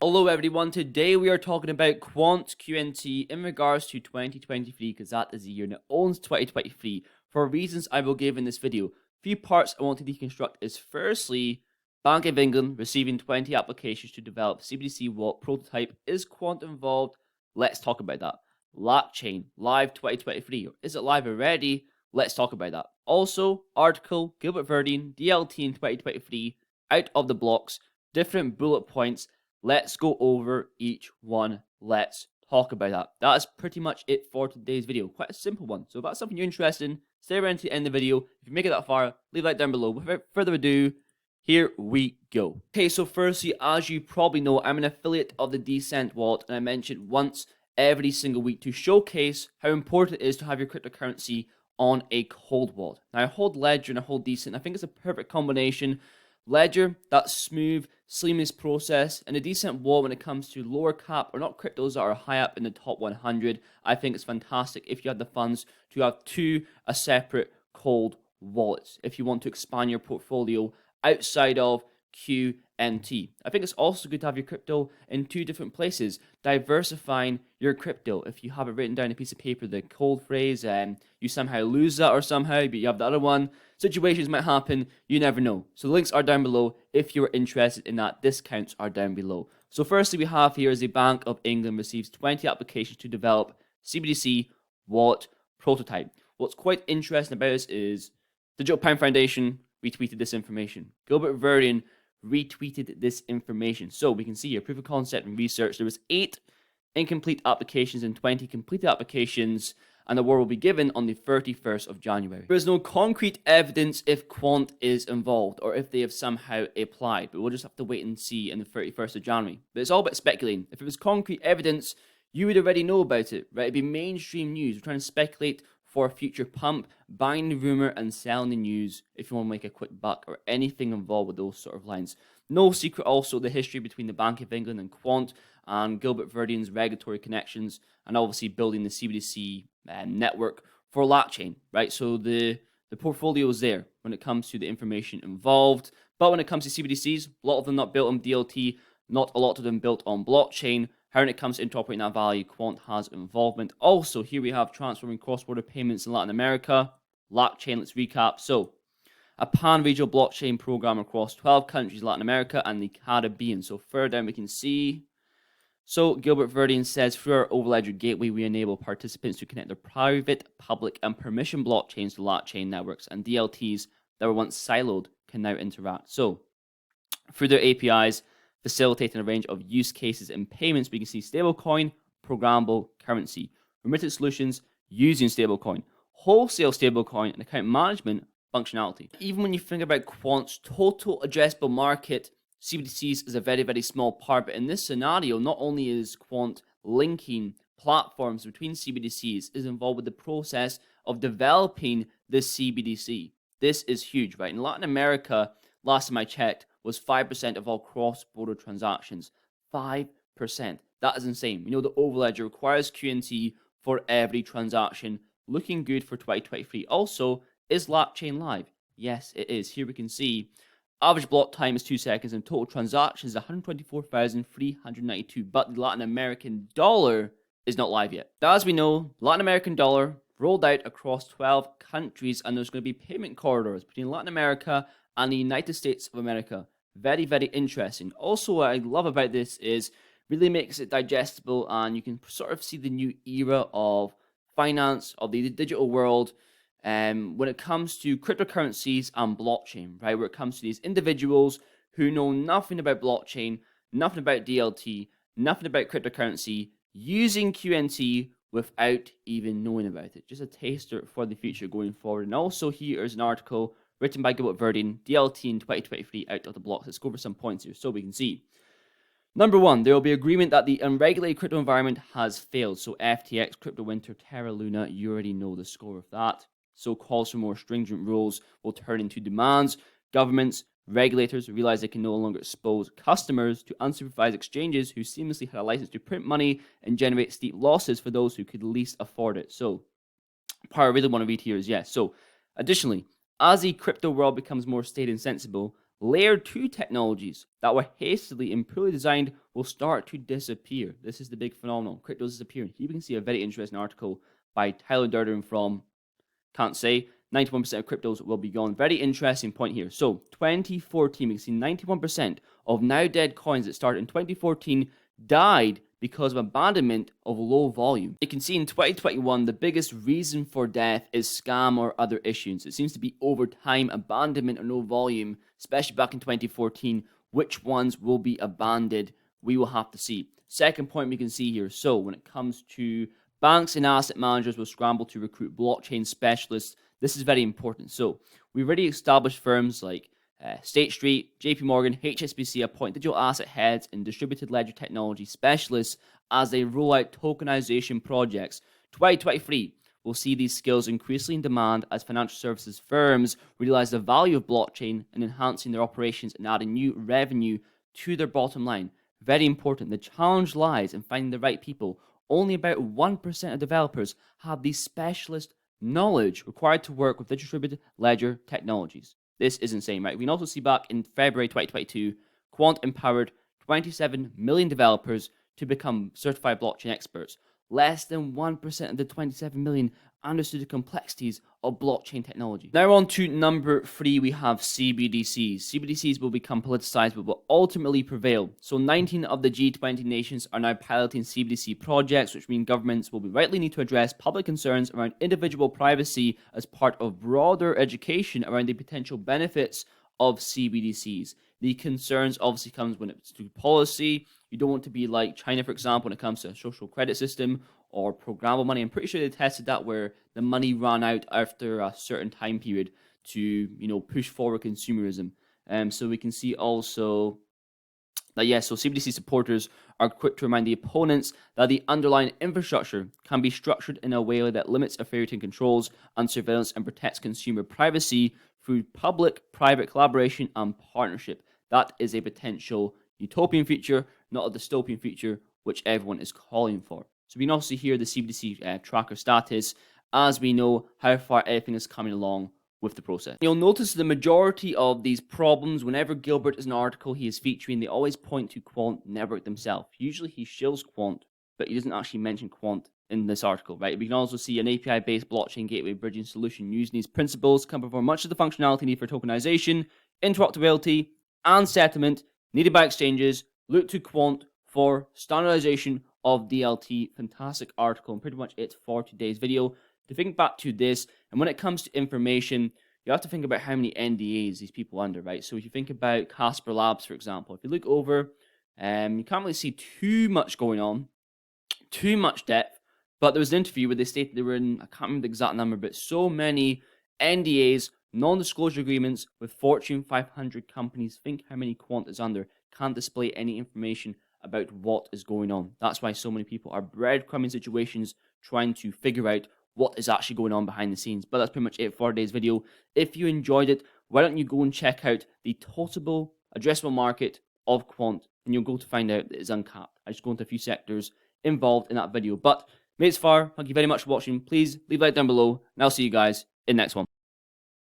Hello everyone, today we are talking about Quant QNT in regards to 2023 because that is the year and it owns 2023 for reasons I will give in this video. Few parts I want to deconstruct is firstly, Bank of England receiving 20 applications to develop CBDC wallet prototype. Is Quant involved? Let's talk about that. Blockchain live 2023, or is it live already? Let's talk about that. Also, article Gilbert Verdine DLT in 2023 out of the blocks, different bullet points. Let's go over each one. Let's talk about that. That is pretty much it for today's video. Quite a simple one. So if that's something you're interested in, stay around to the end of the video. If you make it that far, leave a like down below. Without further ado, here we go. Okay, so firstly, as you probably know, I'm an affiliate of the Decent wallet, and I mentioned once every single week to showcase how important it is to have your cryptocurrency on a cold wallet. Now, I hold Ledger and I hold Decent. I think it's a perfect combination. Ledger, that smooth, seamless process, and a decent wallet when it comes to lower cap or not cryptos that are high up in the top 100. I think it's fantastic if you have the funds to have two separate cold wallets if you want to expand your portfolio outside of QNT. I think it's also good to have your crypto in two different places, diversifying your crypto. If you have it written down on a piece of paper, the cold phrase, and you somehow lose that or somehow, but you have the other one, situations might happen, you never know. So the links are down below if you're interested in that. Discounts are down below. So firstly, we have here is the Bank of England receives 20 applications to develop CBDC wallet prototype. What's quite interesting about this is Digital Pound Foundation retweeted this information. Gilbert Verdine retweeted this information. So we can see here, proof of concept and research. There was 8 incomplete applications and 20 completed applications, and the award will be given on the 31st of January. There is no concrete evidence if Quant is involved or if they have somehow applied, but we'll just have to wait and see in the 31st of January. But it's all about speculating. If it was concrete evidence, you would already know about it, right? It'd be mainstream news. We're trying to speculate for a future pump, buying the rumor and selling the news if you want to make a quick buck or anything involved with those sort of lines. No secret also the history between the Bank of England and Quant and Gilbert Verdine's regulatory connections and obviously building the CBDC network for blockchain, right? So the portfolio is there when it comes to the information involved. But when it comes to CBDCs, a lot of them not built on DLT, not a lot of them built on blockchain. How when it comes to interoperating that value, Quant has involvement. Also, here we have transferring cross-border payments in Latin America. Blockchain, let's recap. So, a pan-regional blockchain program across 12 countries, Latin America and the Caribbean. So, further down we can see. So, Gilbert Verdine says, through our Overledger gateway, we enable participants to connect their private, public, and permission blockchains to blockchain networks, and DLTs that were once siloed can now interact. So, through their APIs, facilitating a range of use cases and payments, we can see stablecoin, programmable currency, remittance solutions using stablecoin, wholesale stablecoin, and account management functionality. Even when you think about Quant's total addressable market, CBDCs is a very, very small part, but in this scenario, not only is Quant linking platforms between CBDCs, is involved with the process of developing the CBDC. This is huge, right? In Latin America, last time I checked, was 5% of all cross-border transactions. 5%. That is insane. We know the Overledger requires QNT for every transaction. Looking good for 2023. Also, is blockchain live? Yes, it is. Here we can see average block time is 2 seconds and total transactions is 124,392. But the Latin American dollar is not live yet. Now, as we know, Latin American dollar rolled out across 12 countries, and there's going to be payment corridors between Latin America and the United States of America. Very, very interesting. Also, what I love about this is really makes it digestible, and you can sort of see the new era of finance, of the digital world, when it comes to cryptocurrencies and blockchain, right? Where it comes to these individuals who know nothing about blockchain, nothing about DLT, nothing about cryptocurrency, using QNT without even knowing about it. Just a taster for the future going forward. And also here is an article written by Gilbert Verdine, DLT in 2023 out of the blocks. Let's go over some points here so we can see. Number 1, there will be agreement that the unregulated crypto environment has failed. So FTX, Crypto Winter, Terra Luna, you already know the score of that. So calls for more stringent rules will turn into demands. Governments, regulators realize they can no longer expose customers to unsupervised exchanges who seamlessly had a license to print money and generate steep losses for those who could least afford it. So part I really want to read here is yes. So additionally, as the crypto world becomes more state insensible, Layer 2 technologies that were hastily and poorly designed will start to disappear. This is the big phenomenon. Crypto is disappearing. Here we can see a very interesting article by Tyler Durden from, can't say, 91% of cryptos will be gone. Very interesting point here. So 2014, we can see 91% of now dead coins that started in 2014 died because of abandonment of low volume. You can see in 2021, the biggest reason for death is scam or other issues. It seems to be over time, abandonment or no volume, especially back in 2014. Which ones will be abandoned? We will have to see. Second point we can see here. So when it comes to banks and asset managers will scramble to recruit blockchain specialists. This is very important. So we've already established firms like State Street, JP Morgan, HSBC appoint digital asset heads and distributed ledger technology specialists as they roll out tokenization projects. 2023 will see these skills increasingly in demand as financial services firms realize the value of blockchain and enhancing their operations and adding new revenue to their bottom line. Very important. The challenge lies in finding the right people. Only about 1% of developers have the specialist knowledge required to work with distributed ledger technologies. This is insane, right? We can also see back in February 2022, Quant empowered 27 million developers to become certified blockchain experts. Less than 1% of the 27 million understood the complexities of blockchain technology. Now on to number 3, we have CBDCs. CBDCs will become politicized but will ultimately prevail. So 19 of the G20 nations are now piloting CBDC projects, which mean governments will be rightly need to address public concerns around individual privacy as part of broader education around the potential benefits of CBDCs. The concerns obviously comes when it's to policy. You don't want to be like China, for example, when it comes to a social credit system or programmable money. I'm pretty sure they tested that where the money ran out after a certain time period to, push forward consumerism. So we can see also that, so CBDC supporters are quick to remind the opponents that the underlying infrastructure can be structured in a way that limits authoritarian controls and surveillance and protects consumer privacy through public-private collaboration and partnership. That is a potential utopian future, not a dystopian future, which everyone is calling for. So we can also see here the CBDC tracker status, as we know how far everything is coming along with the process. You'll notice the majority of these problems, whenever Gilbert is an article he is featuring, they always point to Quant Network themselves. Usually he shills Quant, but he doesn't actually mention Quant in this article, right? We can also see an API-based blockchain gateway bridging solution using these principles can perform much of the functionality needed for tokenization, interoperability, and settlement needed by exchanges. Look to Quant for standardization of DLT. Fantastic article, and pretty much it for today's video. To think back to this, and when it comes to information, you have to think about how many NDAs these people are under, right? So if you think about Casper Labs, for example, if you look over, you can't really see too much going on, too much depth, but there was an interview where they stated they were in, I can't remember the exact number, but so many NDAs, non-disclosure agreements with Fortune 500 companies. Think how many Quant is under. Can't display any information about what is going on. That's why so many people are breadcrumbing situations, trying to figure out what is actually going on behind the scenes. But that's pretty much it for today's video. If you enjoyed it, why don't you go and check out the total addressable market of Quant, and you'll go to find out that it's uncapped. I just go into a few sectors involved in that video. But mates far, thank you very much for watching. Please leave a like down below, and I'll see you guys in the next one.